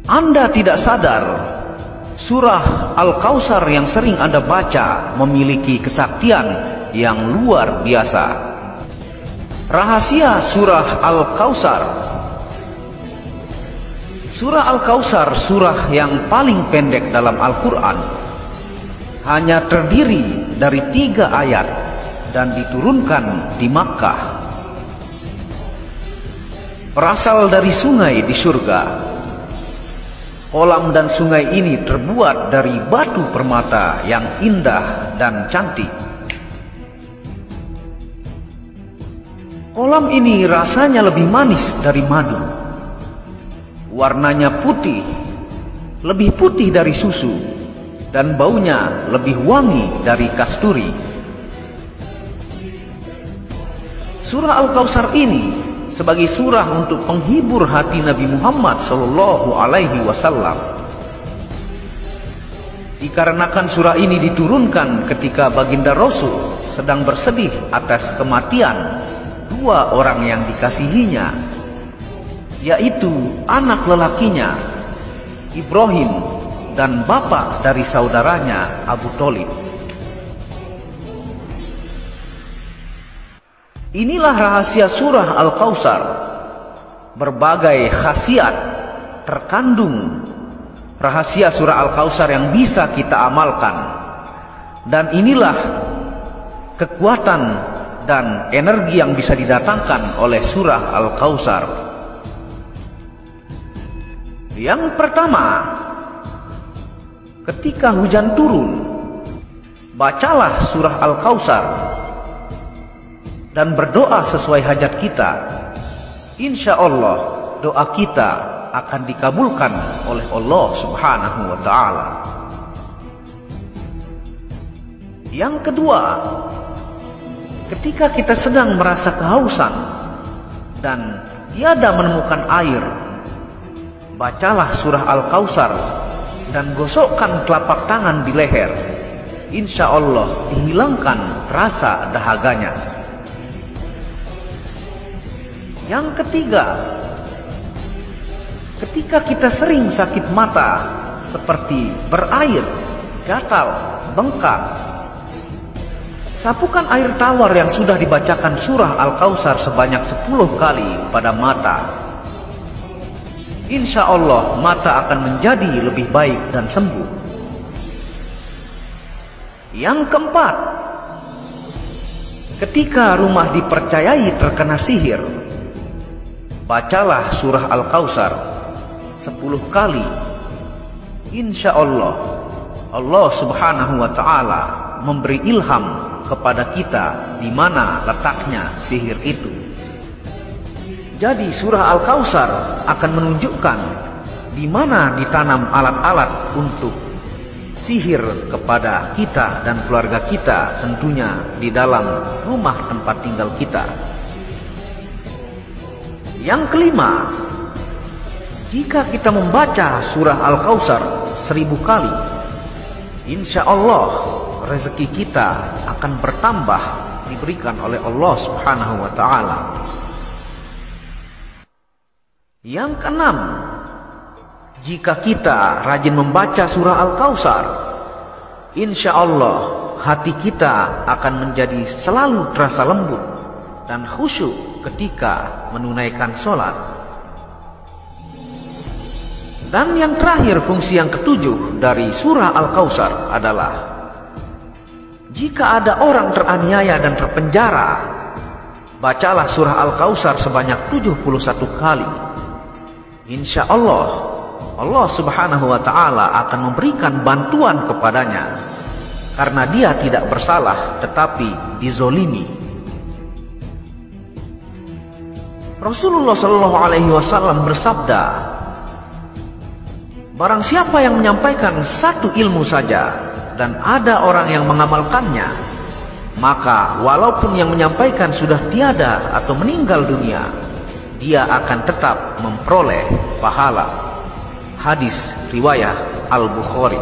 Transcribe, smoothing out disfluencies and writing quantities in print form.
Anda tidak sadar, surah Al-Kautsar yang sering Anda baca memiliki kesaktian yang luar biasa. Rahasia surah Al-Kautsar. Surah Al-Kautsar surah yang paling pendek dalam Al-Quran. Hanya terdiri dari 3 ayat dan diturunkan di Makkah. Berasal dari sungai di surga. Kolam dan sungai ini terbuat dari batu permata yang indah dan cantik. Kolam ini rasanya lebih manis dari madu. Warnanya putih, lebih putih dari susu, dan baunya lebih wangi dari kasturi. Surah Al-Kautsar ini sebagai surah untuk penghibur hati Nabi Muhammad SAW. Dikarenakan surah ini diturunkan ketika baginda Rasul sedang bersedih atas kematian 2 orang yang dikasihinya, yaitu anak lelakinya Ibrahim dan bapak dari saudaranya Abu Thalib. Inilah rahasia surah Al-Kautsar. Berbagai khasiat terkandung rahasia surah Al-Kautsar yang bisa kita amalkan. Dan inilah kekuatan dan energi yang bisa didatangkan oleh surah Al-Kautsar. Yang pertama, ketika hujan turun, bacalah surah Al-Kautsar dan berdoa sesuai hajat kita. Insya Allah doa kita akan dikabulkan oleh Allah Subhanahu wa Ta'ala. Yang kedua, ketika kita sedang merasa kehausan dan tiada menemukan air, bacalah surah Al-Kautsar dan gosokkan telapak tangan di leher. Insya Allah dihilangkan rasa dahaganya. Yang ketiga, ketika kita sering sakit mata seperti berair, gatal, bengkak, sapukan air tawar yang sudah dibacakan surah Al-Kautsar sebanyak 10 kali pada mata. Insya Allah mata akan menjadi lebih baik dan sembuh. Yang keempat, ketika rumah dipercayai terkena sihir, bacalah surah Al-Kautsar 10 kali. Insya Allah Allah Subhanahu wa Ta'ala memberi ilham kepada kita di mana letaknya sihir itu. Jadi surah Al-Kautsar akan menunjukkan di mana ditanam alat-alat untuk sihir kepada kita dan keluarga kita, tentunya di dalam rumah tempat tinggal kita. Yang kelima, jika kita membaca surah Al-Kautsar 1000 kali, insya Allah rezeki kita akan bertambah diberikan oleh Allah Subhanahu wa Ta'ala. Yang keenam, jika kita rajin membaca surah Al-Kautsar, insya Allah hati kita akan menjadi selalu terasa lembut dan khusyuk ketika menunaikan sholat. Dan yang terakhir, fungsi yang ketujuh dari surah Al-Kautsar adalah jika ada orang teraniaya dan terpenjara, bacalah surah Al-Kautsar sebanyak 71 kali. Insya Allah Allah Subhanahu wa Ta'ala akan memberikan bantuan kepadanya karena dia tidak bersalah tetapi dizolimi. Rasulullah Shallallahu Alaihi Wasallam bersabda, barang siapa yang menyampaikan satu ilmu saja dan ada orang yang mengamalkannya, maka walaupun yang menyampaikan sudah tiada atau meninggal dunia, dia akan tetap memperoleh pahala. Hadis riwayat Al-Bukhari.